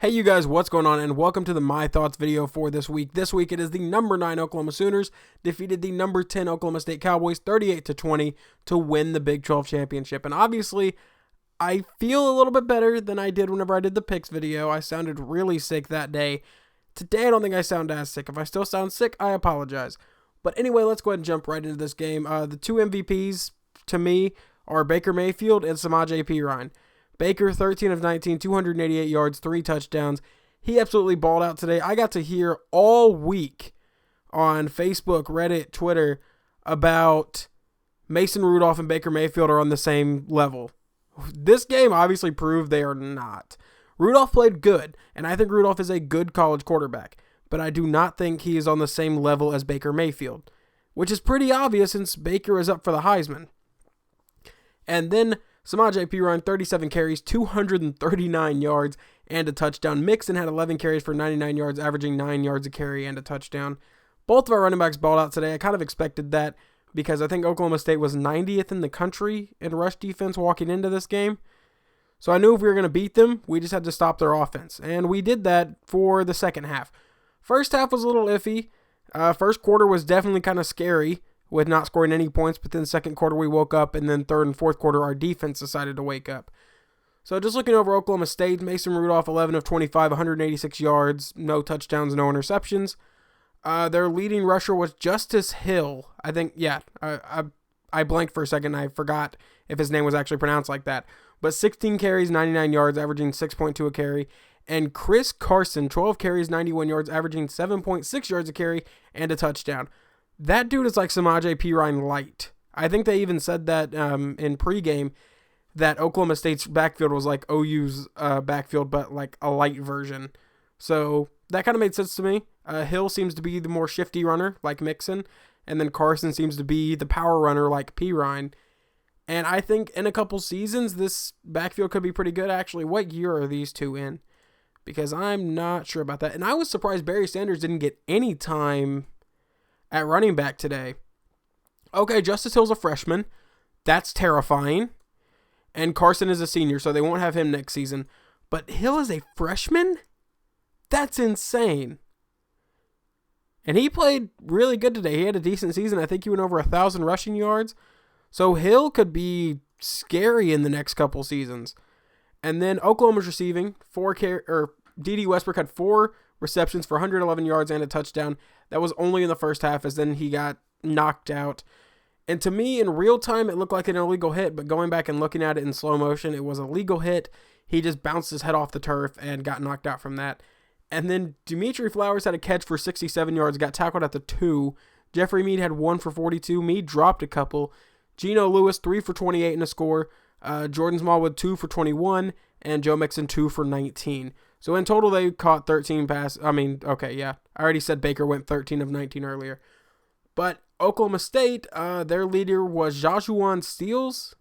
Hey you guys, what's going on, and welcome to the My Thoughts video for this week. This week it is the number 9 Oklahoma Sooners defeated the number 10 Oklahoma State Cowboys 38-20 to win the Big 12 championship. And obviously, I feel a little bit better than I did whenever I did the picks video. I sounded really sick that day. Today I don't think I sound as sick. If I still sound sick, I apologize. But anyway, let's go ahead and jump right into this game. The two MVPs to me are Baker Mayfield and Samaje Perine. Baker, 13 of 19, 288 yards, 3 touchdowns. He absolutely balled out today. I got to hear all week on Facebook, Reddit, Twitter about Mason Rudolph and Baker Mayfield are on the same level. This game obviously proved they are not. Rudolph played good, and I think Rudolph is a good college quarterback, but I do not think he is on the same level as Baker Mayfield, which is pretty obvious since Baker is up for the Heisman. And then Samaje Perine, 37 carries, 239 yards, and a touchdown. Mixon had 11 carries for 99 yards, averaging 9 yards a carry and a touchdown. Both of our running backs balled out today. I kind of expected that because I think Oklahoma State was 90th in the country in rush defense walking into this game. So I knew if we were going to beat them, we just had to stop their offense. And we did that for the second half. First half was a little iffy. First quarter was definitely kind of scary with not scoring any points, but then second quarter we woke up, and then third and fourth quarter our defense decided to wake up. So just looking over Oklahoma State, Mason Rudolph, 11 of 25, 186 yards, no touchdowns, no interceptions. Their leading rusher was Justice Hill. I think, I blanked for a second. I forgot if his name was actually pronounced like that. But 16 carries, 99 yards, averaging 6.2 a carry. And Chris Carson, 12 carries, 91 yards, averaging 7.6 yards a carry and a touchdown. That dude is like Samaje Perine light. I think they even said that in pregame that Oklahoma State's backfield was like OU's backfield, but like a light version. So that kind of made sense to me. Hill seems to be the more shifty runner like Mixon, and then Carson seems to be the power runner like Perine. And I think in a couple seasons, this backfield could be pretty good, actually. What year are these two in? Because I'm not sure about that. And I was surprised Barry Sanders didn't get any time at running back today. Okay, Justice Hill's a freshman. That's terrifying. And Carson is a senior, so they won't have him next season. But Hill is a freshman? That's insane. And he played really good today. He had a decent season. I think he went over 1,000 rushing yards. So Hill could be scary in the next couple seasons. And then Oklahoma's receiving. D.D. Westbrook had 4 receptions for 111 yards and a touchdown. That was only in the first half, as then he got knocked out. And to me, in real time, it looked like an illegal hit, but going back and looking at it in slow motion, it was a legal hit. He just bounced his head off the turf and got knocked out from that. And then Dimitri Flowers had a catch for 67 yards, got tackled at the 2. Jeffrey Mead had 1 for 42. Mead dropped a couple. Geno Lewis, 3 for 28 in a score. Jordan Smallwood, 2 for 21. And Joe Mixon, 2 for 19. So in total, they caught 13 passes. I already said Baker went 13 of 19 earlier. But Oklahoma State, their leader was Jajuan Seals.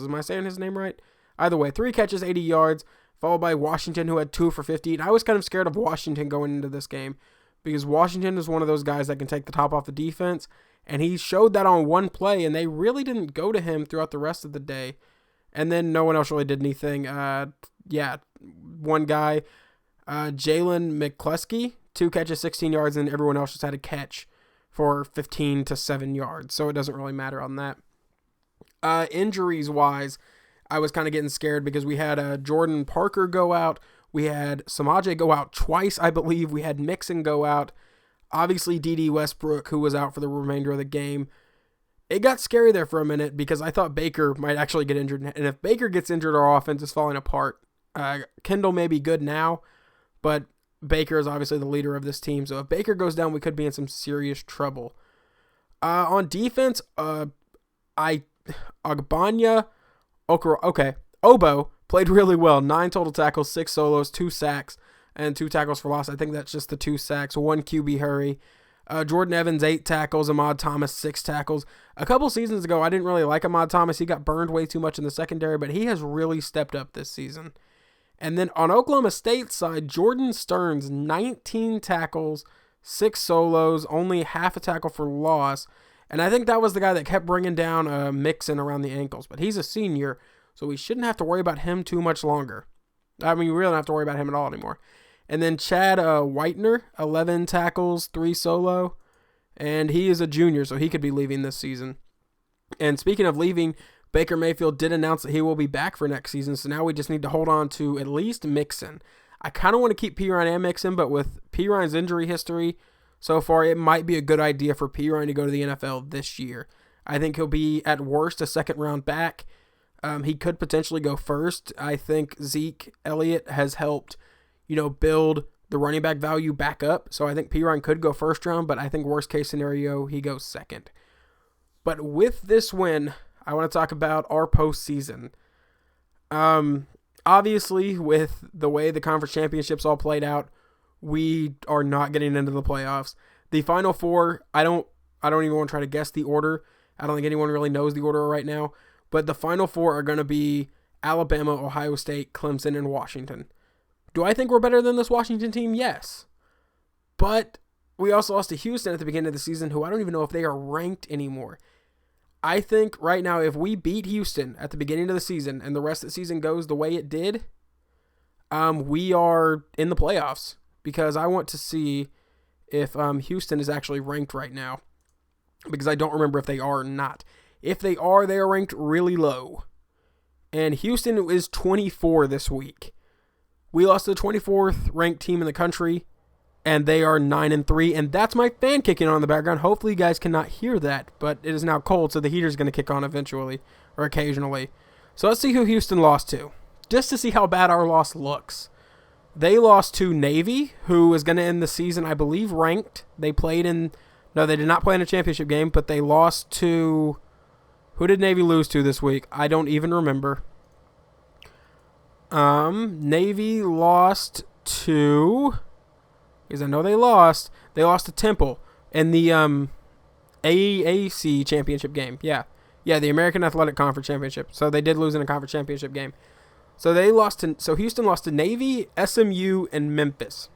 Am I saying his name right? Either way, 3 catches, 80 yards, followed by Washington, who had 2 for 50. And I was kind of scared of Washington going into this game because Washington is one of those guys that can take the top off the defense. And he showed that on one play, and they really didn't go to him throughout the rest of the day. And then no one else really did anything. One guy, Jalen McCluskey, 2 catches, 16 yards, and everyone else just had a catch for 15 to 7 yards. So it doesn't really matter on that. Injuries-wise, I was kind of getting scared because we had Jordan Parker go out. We had Samaje go out twice, I believe. We had Mixon go out. Obviously, D.D. Westbrook, who was out for the remainder of the game. It got scary there for a minute because I thought Baker might actually get injured. And if Baker gets injured, our offense is falling apart. Kendall may be good now, but Baker is obviously the leader of this team. So if Baker goes down, we could be in some serious trouble. On defense, Obo played really well. 9 total tackles, 6 solos, 2 sacks, and 2 tackles for loss. I think that's just the 2 sacks, 1 QB hurry. Jordan Evans, 8 tackles. Ahmad Thomas, 6 tackles. A couple seasons ago, I didn't really like Ahmad Thomas. He got burned way too much in the secondary, but he has really stepped up this season. And then on Oklahoma State's side, Jordan Stearns, 19 tackles, 6 solos, only half a tackle for loss. And I think that was the guy that kept bringing down Mixon around the ankles. But he's a senior, so we shouldn't have to worry about him too much longer. I mean, we really don't have to worry about him at all anymore. And then Chad Whitener, 11 tackles, 3 solo. And he is a junior, so he could be leaving this season. And speaking of leaving, Baker Mayfield did announce that he will be back for next season, so now we just need to hold on to at least Mixon. I kind of want to keep Pirine and Mixon, but with Pirine's injury history so far, it might be a good idea for Pirine to go to the NFL this year. I think he'll be, at worst, a second-round back. He could potentially go first. I think Zeke Elliott has helped, build the running back value back up. So I think Pirine could go first round, but I think worst case scenario, he goes second. But with this win, I want to talk about our postseason. Obviously, with the way the conference championships all played out, we are not getting into the playoffs. The Final Four, I don't even want to try to guess the order. I don't think anyone really knows the order right now. But the Final Four are going to be Alabama, Ohio State, Clemson, and Washington. Do I think we're better than this Washington team? Yes. But we also lost to Houston at the beginning of the season, who I don't even know if they are ranked anymore. I think right now, if we beat Houston at the beginning of the season and the rest of the season goes the way it did, we are in the playoffs, because I want to see if Houston is actually ranked right now, because I don't remember if they are or not. If they are ranked really low. And Houston is 24 this week. We lost to the 24th ranked team in the country, and they are 9-3, and that's my fan kicking on in the background. Hopefully you guys cannot hear that, but it is now cold, so the heater's going to kick on eventually, or occasionally. So let's see who Houston lost to, just to see how bad our loss looks. They lost to Navy, who is going to end the season, I believe, ranked. They did not play in a championship game, but they lost to... Who did Navy lose to this week? I don't even remember. Navy lost to... Because I know they lost. They lost to Temple in the AAC championship game. Yeah, the American Athletic Conference Championship. So they did lose in a conference championship game. So Houston lost to Navy, SMU, and Memphis.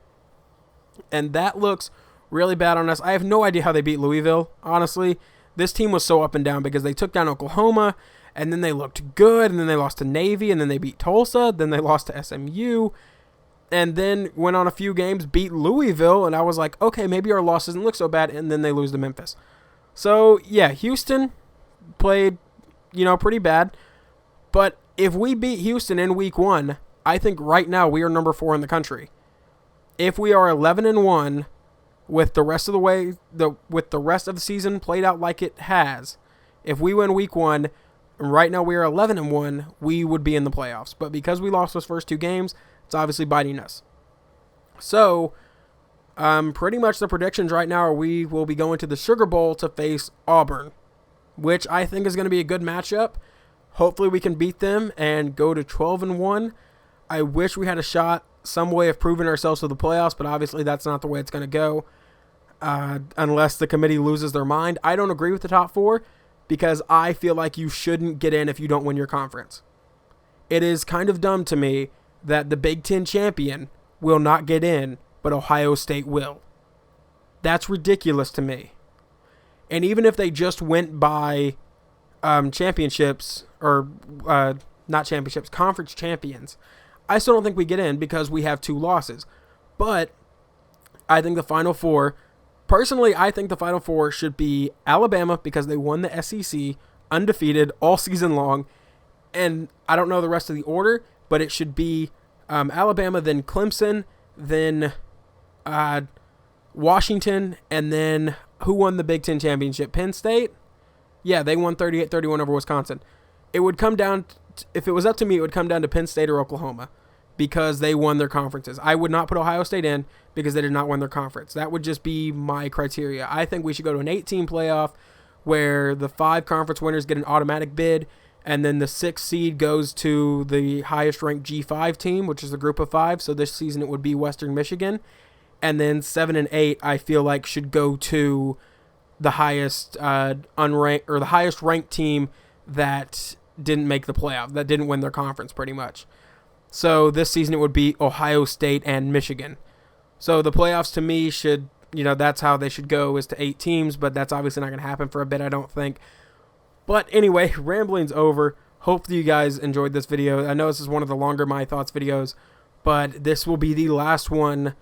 And that looks really bad on us. I have no idea how they beat Louisville, honestly. This team was so up and down because they took down Oklahoma, and then they looked good, and then they lost to Navy, and then they beat Tulsa, then they lost to SMU, and then went on a few games, beat Louisville, and I was like, okay, maybe our loss doesn't look so bad, and then they lose to Memphis. So, yeah, Houston played, pretty bad, but if we beat Houston in week 1, I think right now we are number 4 in the country. If we are 11-1, with the rest of the season played out like it has, if we win week 1, and right now we are 11-1, we would be in the playoffs. But because we lost those first 2 games, it's obviously biting us. So, pretty much the predictions right now are we will be going to the Sugar Bowl to face Auburn, which I think is going to be a good matchup. Hopefully we can beat them and go to 12-1. I wish we had a shot, some way of proving ourselves to the playoffs, but obviously that's not the way it's going to go. Unless the committee loses their mind. I don't agree with the top 4 because I feel like you shouldn't get in if you don't win your conference. It is kind of dumb to me that the Big Ten champion will not get in, but Ohio State will. That's ridiculous to me. And even if they just went by championships, or not championships, conference champions, I still don't think we get in because we have 2 losses. But I think the Final Four... Personally, I think the Final Four should be Alabama because they won the SEC undefeated all season long. And I don't know the rest of the order, but it should be Alabama, then Clemson, then Washington, and then who won the Big Ten championship? Penn State? Yeah, they won 38-31 over Wisconsin. It would come down, if it was up to me, it would come down to Penn State or Oklahoma because they won their conferences. I would not put Ohio State in because they did not win their conference. That would just be my criteria. I think we should go to an 8-team playoff where the 5 conference winners get an automatic bid, and then the 6th seed goes to the highest-ranked G5 team, which is the group of 5. So this season it would be Western Michigan. And then 7 and 8, I feel like, should go to the highest unranked or the highest ranked team that didn't make the playoff, that didn't win their conference, pretty much. So this season it would be Ohio State and Michigan. So the playoffs to me should, that's how they should go, is to 8 teams, but that's obviously not going to happen for a bit, I don't think. But anyway, rambling's over. Hopefully you guys enjoyed this video. I know this is one of the longer My Thoughts videos, but this will be the last one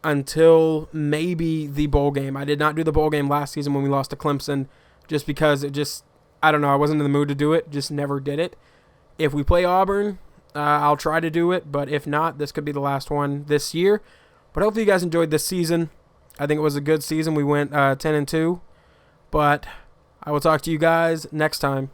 until maybe the bowl game. I did not do the bowl game last season when we lost to Clemson just because I don't know, I wasn't in the mood to do it, just never did it. If we play Auburn, I'll try to do it, but if not, this could be the last one this year. But hopefully you guys enjoyed this season. I think it was a good season. We went 10-2, but I will talk to you guys next time.